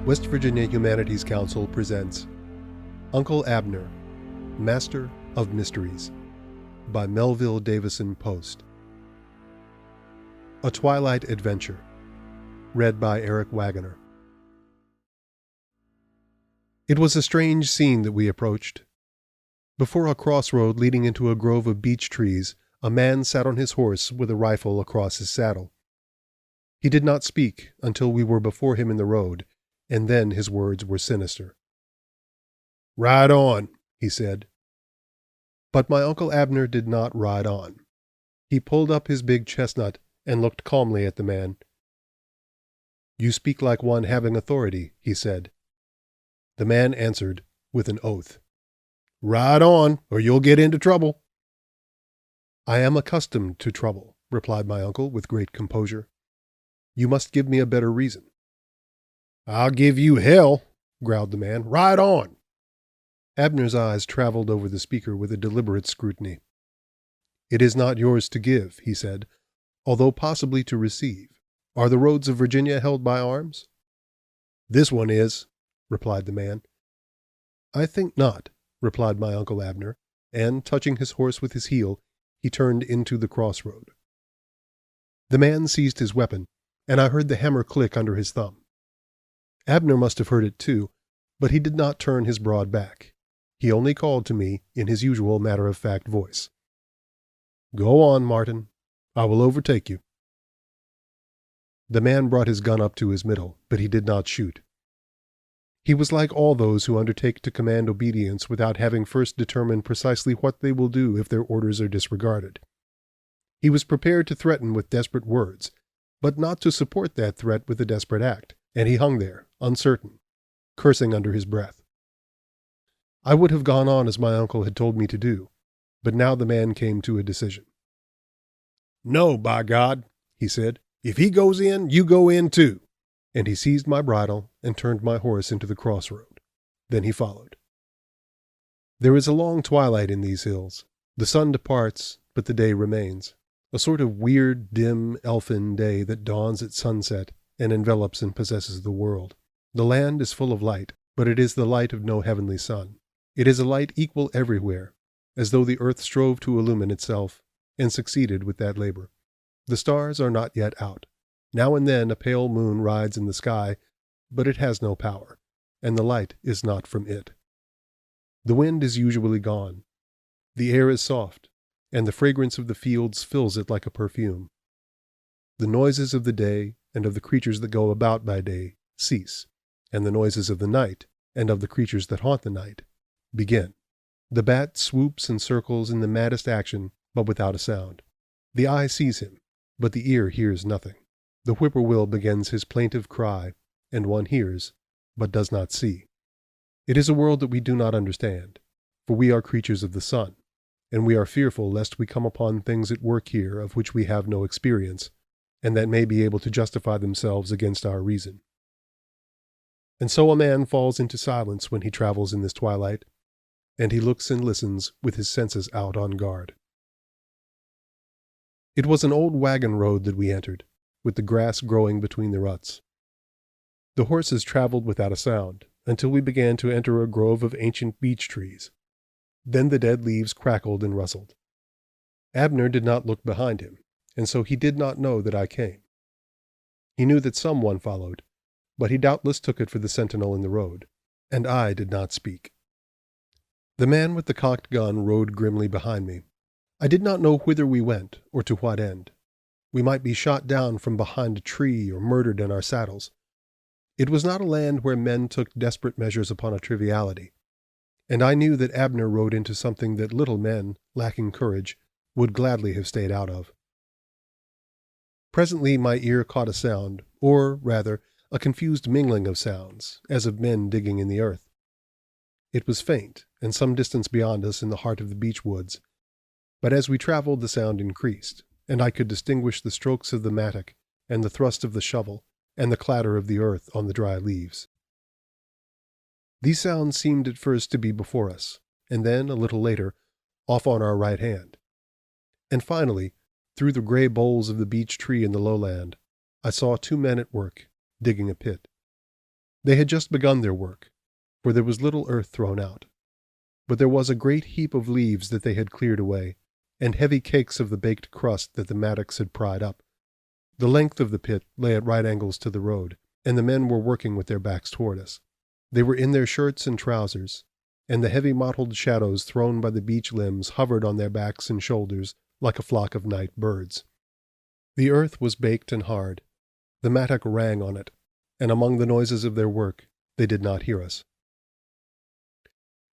West Virginia Humanities Council presents Uncle Abner, Master of Mysteries by Melville Davison Post. A Twilight Adventure, read by Eric Wagoner. It was a strange scene that we approached. Before a crossroad leading into a grove of beech trees, a man sat on his horse with a rifle across his saddle. He did not speak until we were before him in the road, and then his words were sinister. "Ride on," he said. But my Uncle Abner did not ride on. He pulled up his big chestnut and looked calmly at the man. "You speak like one having authority," he said. The man answered with an oath. "Ride on, or you'll get into trouble." "I am accustomed to trouble," replied my uncle with great composure. "You must give me a better reason." "I'll give you hell," growled the man. "Ride on." Abner's eyes traveled over the speaker with a deliberate scrutiny. "It is not yours to give," he said, "although possibly to receive. Are the roads of Virginia held by arms?" "This one is," replied the man. "I think not," replied my Uncle Abner, and, touching his horse with his heel, he turned into the crossroad. The man seized his weapon, and I heard the hammer click under his thumb. Abner must have heard it too, but he did not turn his broad back. He only called to me in his usual matter-of-fact voice. "Go on, Martin. I will overtake you." The man brought his gun up to his middle, but he did not shoot. He was like all those who undertake to command obedience without having first determined precisely what they will do if their orders are disregarded. He was prepared to threaten with desperate words, but not to support that threat with a desperate act, and he hung there, uncertain, cursing under his breath. I would have gone on as my uncle had told me to do, but now the man came to a decision. "No, by God," he said. "If he goes in, you go in too." And he seized my bridle and turned my horse into the crossroad. Then he followed. There is a long twilight in these hills. The sun departs, but the day remains, a sort of weird, dim, elfin day that dawns at sunset and envelops and possesses the world. The land is full of light, but it is the light of no heavenly sun. It is a light equal everywhere, as though the earth strove to illumine itself, and succeeded with that labor. The stars are not yet out. Now and then a pale moon rides in the sky, but it has no power, and the light is not from it. The wind is usually gone. The air is soft, and the fragrance of the fields fills it like a perfume. The noises of the day and of the creatures that go about by day cease, and the noises of the night and of the creatures that haunt the night begin. The bat swoops and circles in the maddest action, but without a sound. The eye sees him, but the ear hears nothing. The whippoorwill begins his plaintive cry, and one hears, but does not see. It is a world that we do not understand, for we are creatures of the sun, and we are fearful lest we come upon things at work here of which we have no experience, and that may be able to justify themselves against our reason. And so a man falls into silence when he travels in this twilight, and he looks and listens with his senses out on guard. It was an old wagon road that we entered, with the grass growing between the ruts. The horses traveled without a sound, until we began to enter a grove of ancient beech trees. Then the dead leaves crackled and rustled. Abner did not look behind him, and so he did not know that I came. He knew that someone followed, but he doubtless took it for the sentinel in the road, and I did not speak. The man with the cocked gun rode grimly behind me. I did not know whither we went, or to what end. We might be shot down from behind a tree or murdered in our saddles. It was not a land where men took desperate measures upon a triviality, and I knew that Abner rode into something that little men, lacking courage, would gladly have stayed out of. Presently my ear caught a sound, or, rather, a confused mingling of sounds, as of men digging in the earth. It was faint, and some distance beyond us in the heart of the beech woods, but as we traveled the sound increased, and I could distinguish the strokes of the mattock, and the thrust of the shovel, and the clatter of the earth on the dry leaves. These sounds seemed at first to be before us, and then, a little later, off on our right hand. And finally, through the gray boles of the beech tree in the lowland, I saw two men at work, digging a pit. They had just begun their work, for there was little earth thrown out. But there was a great heap of leaves that they had cleared away, and heavy cakes of the baked crust that the mattocks had pried up. The length of the pit lay at right angles to the road, and the men were working with their backs toward us. They were in their shirts and trousers, and the heavy mottled shadows thrown by the beech limbs hovered on their backs and shoulders like a flock of night birds. The earth was baked and hard. The mattock rang on it, and among the noises of their work they did not hear us.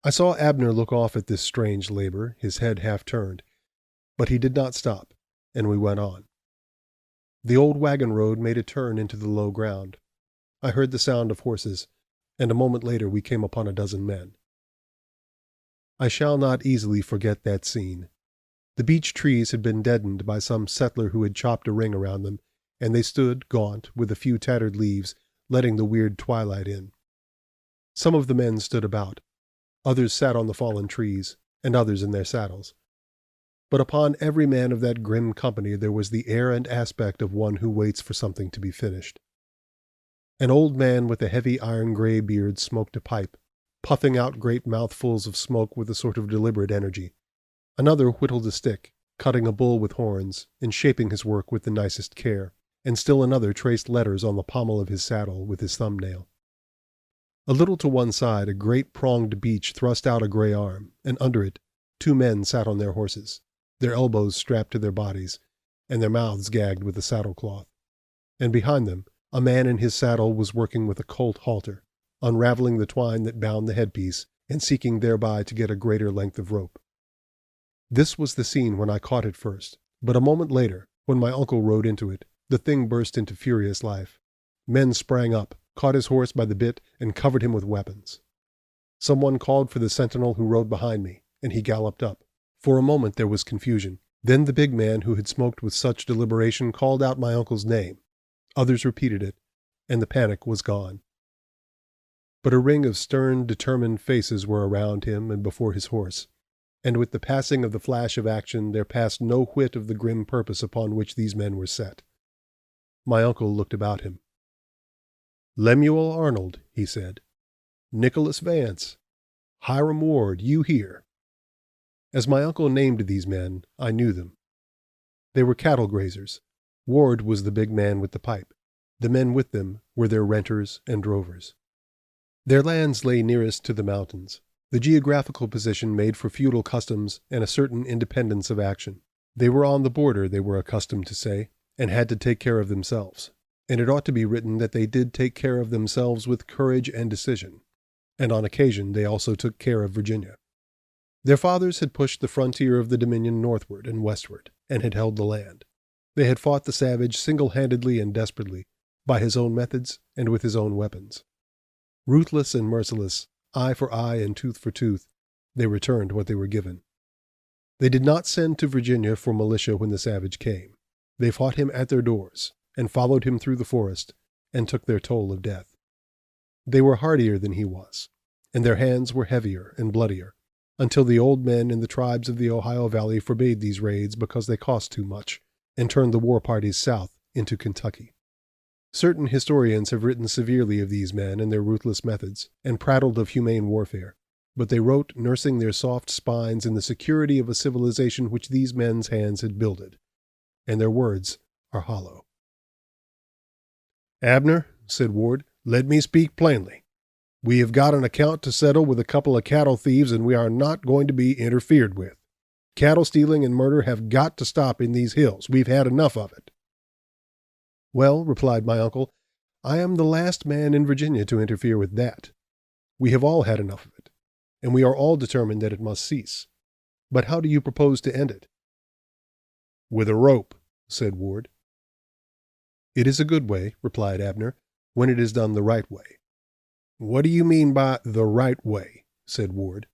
I saw Abner look off at this strange labor, his head half turned, but he did not stop, and we went on. The old wagon road made a turn into the low ground. I heard the sound of horses, and a moment later we came upon a dozen men. I shall not easily forget that scene. The beech trees had been deadened by some settler who had chopped a ring around them, and they stood, gaunt, with a few tattered leaves, letting the weird twilight in. Some of the men stood about. Others sat on the fallen trees, and others in their saddles. But upon every man of that grim company there was the air and aspect of one who waits for something to be finished. An old man with a heavy iron-gray beard smoked a pipe, puffing out great mouthfuls of smoke with a sort of deliberate energy. Another whittled a stick, cutting a bull with horns, and shaping his work with the nicest care, and still another traced letters on the pommel of his saddle with his thumbnail. A little to one side a great pronged beech thrust out a gray arm, and under it 2 men sat on their horses, their elbows strapped to their bodies, and their mouths gagged with a saddle-cloth. And behind them, a man in his saddle was working with a colt halter, unraveling the twine that bound the headpiece, and seeking thereby to get a greater length of rope. This was the scene when I caught it first, but a moment later, when my uncle rode into it, the thing burst into furious life. Men sprang up, caught his horse by the bit, and covered him with weapons. Someone called for the sentinel who rode behind me, and he galloped up. For a moment there was confusion. Then the big man who had smoked with such deliberation called out my uncle's name. Others repeated it, and the panic was gone. But a ring of stern, determined faces were around him and before his horse, and with the passing of the flash of action there passed no whit of the grim purpose upon which these men were set. My uncle looked about him. "Lemuel Arnold," he said. "Nicholas Vance. Hiram Ward, you here." As my uncle named these men, I knew them. They were cattle grazers. Ward was the big man with the pipe. The men with them were their renters and drovers. Their lands lay nearest to the mountains. The geographical position made for feudal customs and a certain independence of action. They were on the border, they were accustomed to say, and had to take care of themselves. And it ought to be written that they did take care of themselves with courage and decision. And on occasion they also took care of Virginia. Their fathers had pushed the frontier of the Dominion northward and westward, and had held the land. They had fought the savage single-handedly and desperately, by his own methods and with his own weapons. Ruthless and merciless, eye for eye and tooth for tooth, they returned what they were given. They did not send to Virginia for militia when the savage came. They fought him at their doors, and followed him through the forest, and took their toll of death. They were hardier than he was, and their hands were heavier and bloodier, until the old men in the tribes of the Ohio Valley forbade these raids because they cost too much, and turned the war parties south into Kentucky. Certain historians have written severely of these men and their ruthless methods, and prattled of humane warfare, but they wrote nursing their soft spines in the security of a civilization which these men's hands had builded, and their words are hollow. "Abner," said Ward, "let me speak plainly. We have got an account to settle with a couple of cattle thieves, and we are not going to be interfered with. Cattle stealing and murder have got to stop in these hills. We've had enough of it." "Well," replied my uncle, "I am the last man in Virginia to interfere with that. We have all had enough of it, and we are all determined that it must cease. But how do you propose to end it?" "With a rope," said Ward. "It is a good way," replied Abner, "when it is done the right way." "What do you mean by the right way?" said Ward.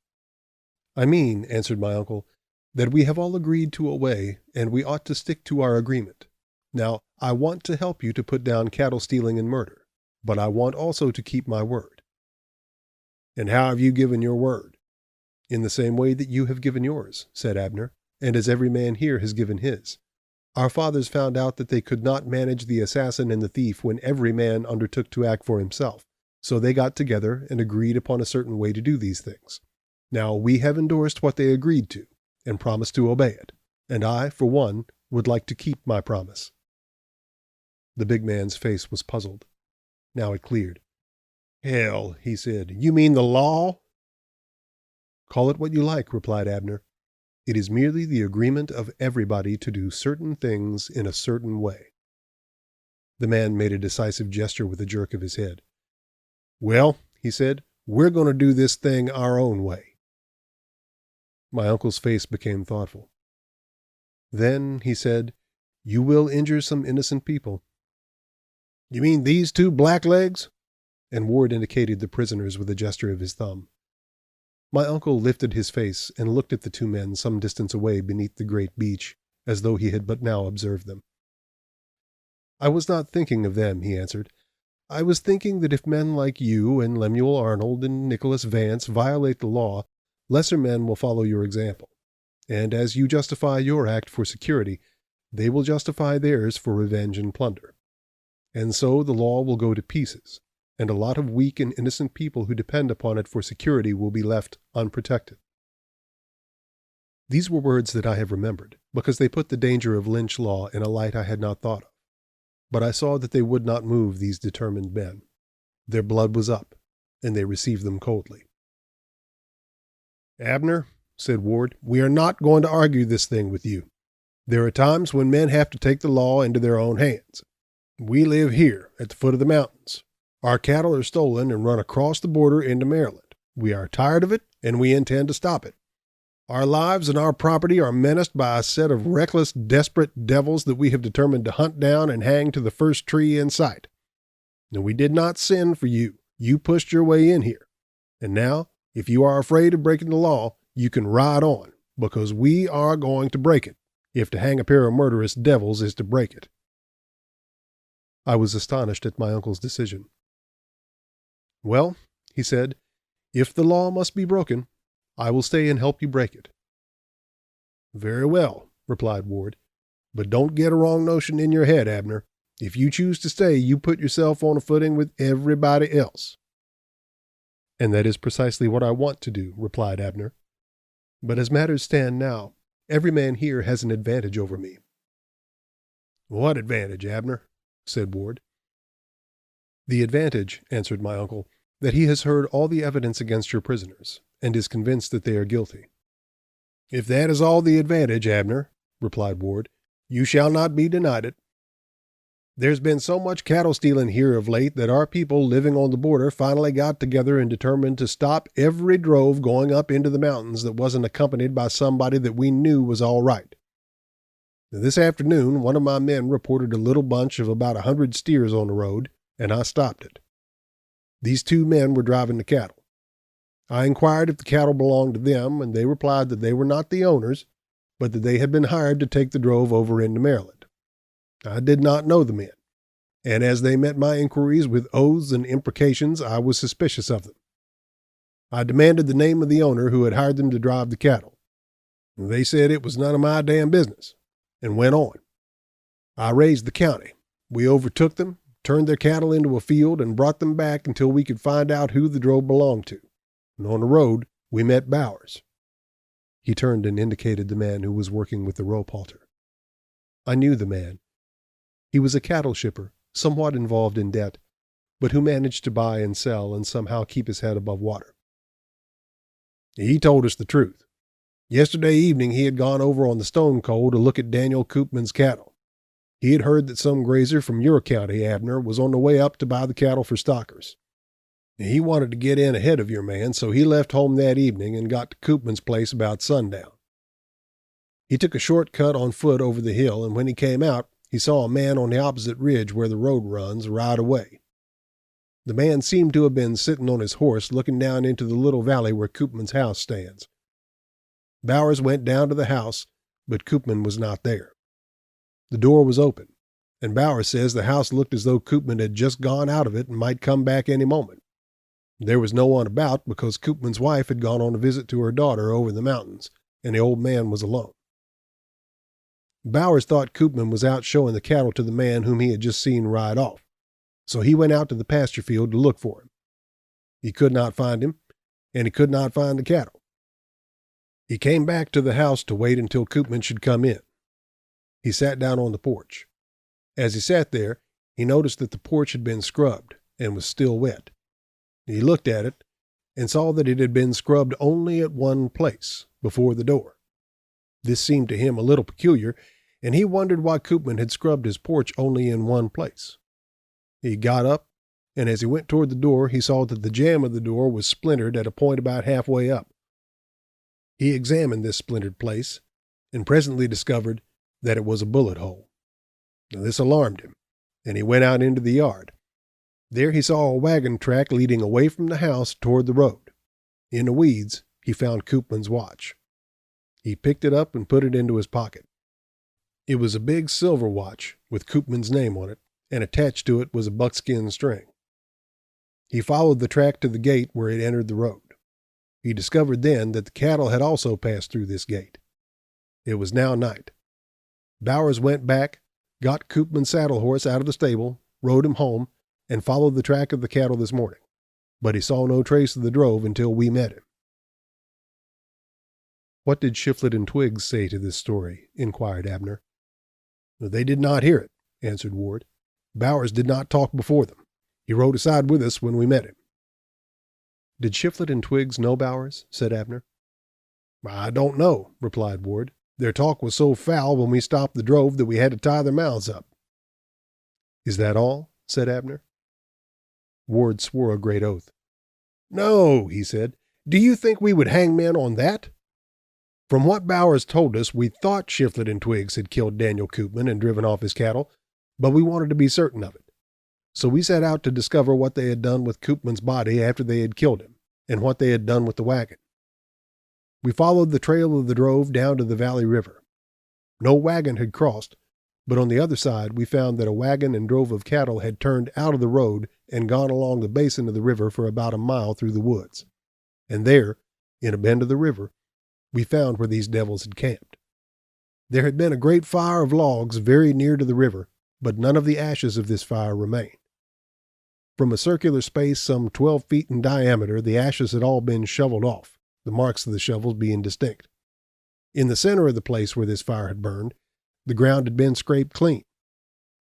"I mean," answered my uncle, "that we have all agreed to a way, and we ought to stick to our agreement. Now, I want to help you to put down cattle stealing and murder, but I want also to keep my word." "And how have you given your word?" "In the same way that you have given yours," said Abner, "and as every man here has given his. Our fathers found out that they could not manage the assassin and the thief when every man undertook to act for himself. So they got together and agreed upon a certain way to do these things. Now we have endorsed what they agreed to and promised to obey it, and I, for one, would like to keep my promise." The big man's face was puzzled. Now it cleared. "Hell," he said, "you mean the law?" "Call it what you like," replied Abner. "It is merely the agreement of everybody to do certain things in a certain way." The man made a decisive gesture with a jerk of his head. "Well," he said, "we're going to do this thing our own way." My uncle's face became thoughtful. "Then," he said, "you will injure some innocent people." "You mean these two blacklegs?" And Ward indicated the prisoners with a gesture of his thumb. My uncle lifted his face and looked at the two men some distance away beneath the great beech, as though he had but now observed them. "I was not thinking of them," he answered. "I was thinking that if men like you and Lemuel Arnold and Nicholas Vance violate the law, lesser men will follow your example. And as you justify your act for security, they will justify theirs for revenge and plunder. And so the law will go to pieces, and a lot of weak and innocent people who depend upon it for security will be left unprotected." These were words that I have remembered, because they put the danger of lynch law in a light I had not thought of. But I saw that they would not move these determined men. Their blood was up, and they received them coldly. "Abner," said Ward, "we are not going to argue this thing with you. There are times when men have to take the law into their own hands. We live here at the foot of the mountains. Our cattle are stolen and run across the border into Maryland. We are tired of it, and we intend to stop it. Our lives and our property are menaced by a set of reckless, desperate devils that we have determined to hunt down and hang to the first tree in sight. And we did not send for you. You pushed your way in here. And now, if you are afraid of breaking the law, you can ride on, because we are going to break it, if to hang a pair of murderous devils is to break it." I was astonished at my uncle's decision. "Well," he said, "if the law must be broken, I will stay and help you break it." "Very well," replied Ward, "but don't get a wrong notion in your head, Abner. If you choose to stay, you put yourself on a footing with everybody else." "And that is precisely what I want to do," replied Abner. "But as matters stand now, every man here has an advantage over me." "What advantage, Abner?" said Ward. "The advantage," answered my uncle, "that he has heard all the evidence against your prisoners, and is convinced that they are guilty." "If that is all the advantage, Abner," replied Ward, "you shall not be denied it. There's been so much cattle stealing here of late that our people living on the border finally got together and determined to stop every drove going up into the mountains that wasn't accompanied by somebody that we knew was all right. This afternoon, one of my men reported a little bunch of about 100 steers on the road, and I stopped it. These two men were driving the cattle. I inquired if the cattle belonged to them, and they replied that they were not the owners, but that they had been hired to take the drove over into Maryland. I did not know the men, and as they met my inquiries with oaths and imprecations, I was suspicious of them. I demanded the name of the owner who had hired them to drive the cattle. They said it was none of my damn business, and went on. I raised the county. We overtook them, turned their cattle into a field, and brought them back until we could find out who the drove belonged to. And on the road, we met Bowers. He turned and indicated the man who was working with the rope halter. I knew the man. He was a cattle shipper, somewhat involved in debt, but who managed to buy and sell and somehow keep his head above water. He told us the truth. Yesterday evening he had gone over on the Stone Coal to look at Daniel Koopman's cattle. He had heard that some grazer from your county, Abner, was on the way up to buy the cattle for stockers. He wanted to get in ahead of your man, so he left home that evening and got to Koopman's place about sundown. He took a short cut on foot over the hill, and when he came out, he saw a man on the opposite ridge where the road runs ride away. The man seemed to have been sitting on his horse looking down into the little valley where Koopman's house stands. Bowers went down to the house, but Koopman was not there. The door was open, and Bowers says the house looked as though Koopman had just gone out of it and might come back any moment. There was no one about because Koopman's wife had gone on a visit to her daughter over the mountains, and the old man was alone. Bowers thought Koopman was out showing the cattle to the man whom he had just seen ride off, so he went out to the pasture field to look for him. He could not find him, and he could not find the cattle. He came back to the house to wait until Koopman should come in. He sat down on the porch. As he sat there, he noticed that the porch had been scrubbed and was still wet. He looked at it and saw that it had been scrubbed only at one place, before the door. This seemed to him a little peculiar, and he wondered why Koopman had scrubbed his porch only in one place. He got up, and as he went toward the door, he saw that the jamb of the door was splintered at a point about halfway up. He examined this splintered place, and presently discovered that it was a bullet hole. Now, this alarmed him, and he went out into the yard. There he saw a wagon track leading away from the house toward the road. In the weeds, he found Koopman's watch. He picked it up and put it into his pocket. It was a big silver watch with Koopman's name on it, and attached to it was a buckskin string. He followed the track to the gate where it entered the road. He discovered then that the cattle had also passed through this gate. It was now night. Bowers went back, got Koopman's saddle horse out of the stable, rode him home, and followed the track of the cattle this morning. But he saw no trace of the drove until we met him. What did Shiflet and Twiggs say to this story? Inquired Abner. They did not hear it, answered Ward. Bowers did not talk before them. He rode aside with us when we met him. Did Shiflet and Twiggs know Bowers? Said Abner. I don't know, replied Ward. Their talk was so foul when we stopped the drove that we had to tie their mouths up. Is that all? Said Abner. Ward swore a great oath. No, he said. Do you think we would hang men on that? From what Bowers told us, we thought Shiflet and Twiggs had killed Daniel Koopman and driven off his cattle, but we wanted to be certain of it. So we set out to discover what they had done with Koopman's body after they had killed him, and what they had done with the wagon. We followed the trail of the drove down to the Valley River. No wagon had crossed, but on the other side we found that a wagon and drove of cattle had turned out of the road and gone along the basin of the river for about a mile through the woods. And there, in a bend of the river, we found where these devils had camped. There had been a great fire of logs very near to the river, but none of the ashes of this fire remained. From a circular space some 12 feet in diameter, the ashes had all been shoveled off, the marks of the shovels being distinct. In the center of the place where this fire had burned, the ground had been scraped clean,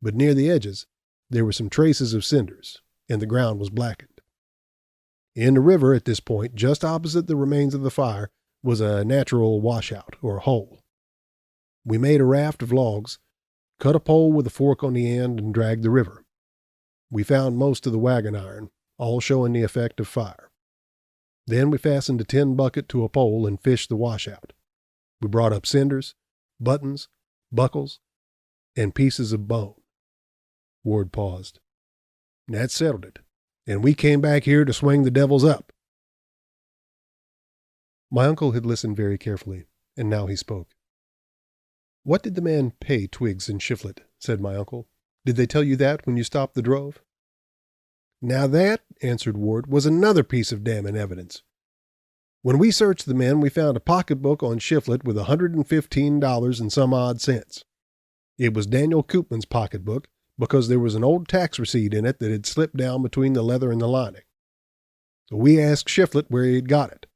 but near the edges there were some traces of cinders, and the ground was blackened. In the river at this point, just opposite the remains of the fire, was a natural washout, or hole. We made a raft of logs, cut a pole with a fork on the end, and dragged the river. We found most of the wagon iron, all showing the effect of fire. Then we fastened a tin bucket to a pole and fished the washout. We brought up cinders, buttons, buckles, and pieces of bone. Ward paused. That settled it, and we came back here to swing the devils up. My uncle had listened very carefully, and now he spoke. What did the man pay Twiggs and Shiflet? Said my uncle. Did they tell you that when you stopped the drove? Now that, answered Ward, was another piece of damning evidence. When we searched the men, we found a pocketbook on Shiflet with $115 and some odd cents. It was Daniel Koopman's pocketbook because there was an old tax receipt in it that had slipped down between the leather and the lining. So we asked Shiflet where he had got it,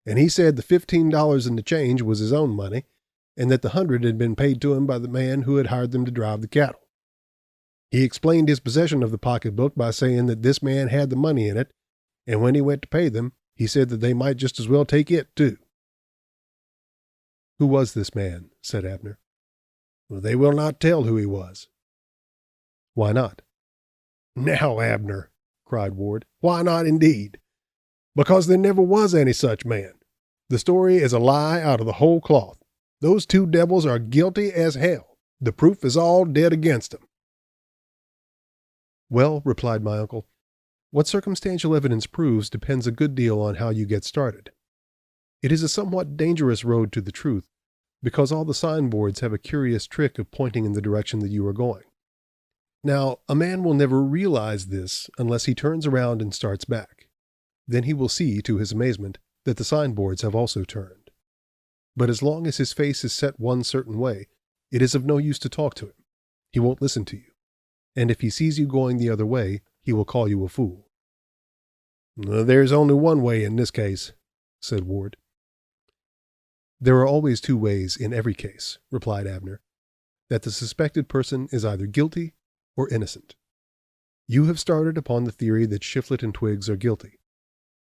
and he said the $15 in the change was his own money, and that the 100 had been paid to him by the man who had hired them to drive the cattle. He explained his possession of the pocketbook by saying that this man had the money in it, and when he went to pay them, he said that they might just as well take it, too. Who was this man? Said Abner. Well, they will not tell who he was. Why not? Now, Abner, cried Ward, why not indeed? Because there never was any such man. The story is a lie out of the whole cloth. Those two devils are guilty as hell. The proof is all dead against them. Well, replied my uncle, what circumstantial evidence proves depends a good deal on how you get started. It is a somewhat dangerous road to the truth, because all the signboards have a curious trick of pointing in the direction that you are going. Now, a man will never realize this unless he turns around and starts back. Then he will see, to his amazement, that the signboards have also turned. But as long as his face is set one certain way, it is of no use to talk to him. He won't listen to you. And if he sees you going the other way, he will call you a fool. There's only one way in this case, said Ward. There are always two ways in every case, replied Abner, that the suspected person is either guilty or innocent. You have started upon the theory that Shiflett and Twiggs are guilty.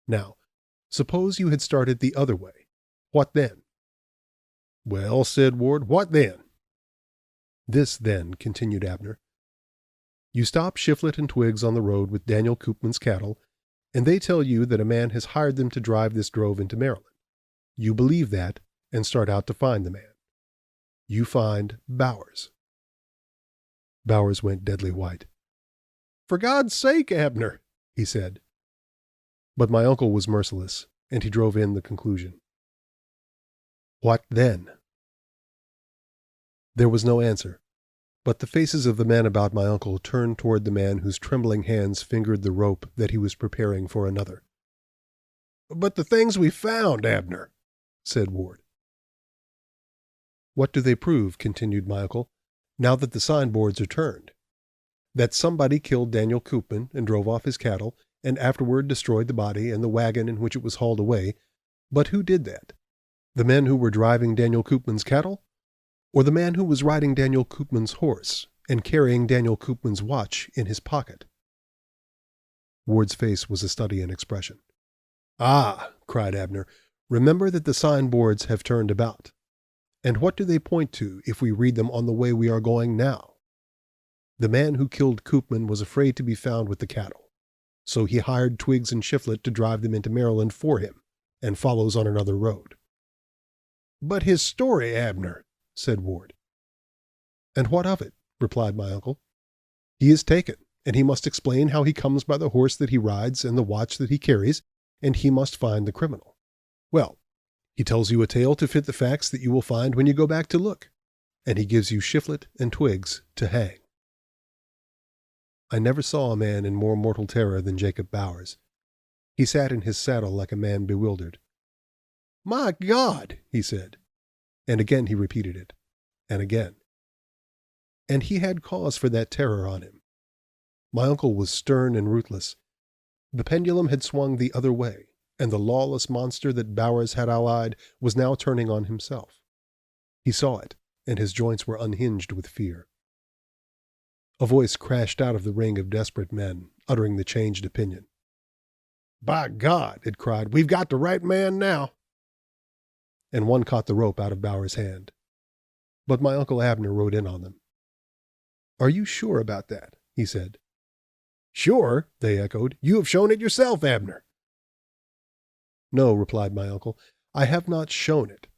Now, suppose you had started the other way. What then? Well, said Ward, what then? This, then, continued Abner. You stop Shiflett and Twiggs on the road with Daniel Koopman's cattle, and they tell you that a man has hired them to drive this drove into Maryland. You believe that, and start out to find the man. You find Bowers. Bowers went deadly white. For God's sake, Abner, he said. But my uncle was merciless, and he drove in the conclusion. What then? There was no answer, but the faces of the men about my uncle turned toward the man whose trembling hands fingered the rope that he was preparing for another. But the things we found, Abner, said Ward. What do they prove, continued my uncle, now that the signboards are turned? That somebody killed Daniel Koopman and drove off his cattle, and afterward destroyed the body and the wagon in which it was hauled away. But who did that? The men who were driving Daniel Koopman's cattle? Or the man who was riding Daniel Koopman's horse and carrying Daniel Koopman's watch in his pocket? Ward's face was a study in expression. Ah, cried Abner, remember that the signboards have turned about. And what do they point to if we read them on the way we are going now? The man who killed Koopman was afraid to be found with the cattle, so he hired Twiggs and Shiflett to drive them into Maryland for him, and follows on another road. But his story, Abner, said Ward. And what of it? Replied my uncle. He is taken, and he must explain how he comes by the horse that he rides and the watch that he carries, and he must find the criminal. Well, he tells you a tale to fit the facts that you will find when you go back to look, and he gives you Shiflett and Twiggs to hang. I never saw a man in more mortal terror than Jacob Bowers. He sat in his saddle like a man bewildered. My God, he said. And again he repeated it, and again. And he had cause for that terror on him. My uncle was stern and ruthless. The pendulum had swung the other way, and the lawless monster that Bowers had allied was now turning on himself. He saw it, and his joints were unhinged with fear. A voice crashed out of the ring of desperate men, uttering the changed opinion. By God, it cried, we've got the right man now. And one caught the rope out of Bowers' hand. But my Uncle Abner rode in on them. Are you sure about that? He said. Sure, they echoed. You have shown it yourself, Abner. No, replied my uncle, I have not shown it.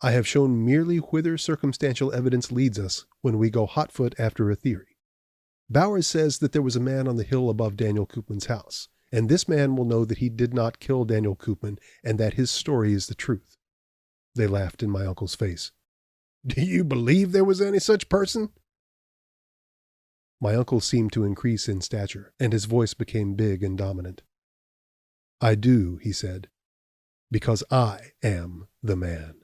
I have shown merely whither circumstantial evidence leads us when we go hot-foot after a theory. Bowers says that there was a man on the hill above Daniel Koopman's house, and this man will know that he did not kill Daniel Koopman and that his story is the truth. They laughed in my uncle's face. Do you believe there was any such person? My uncle seemed to increase in stature, and his voice became big and dominant. I do, he said, because I am the man.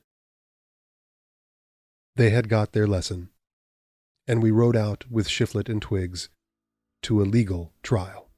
They had got their lesson, and we rode out with Shiflett and Twiggs to a legal trial.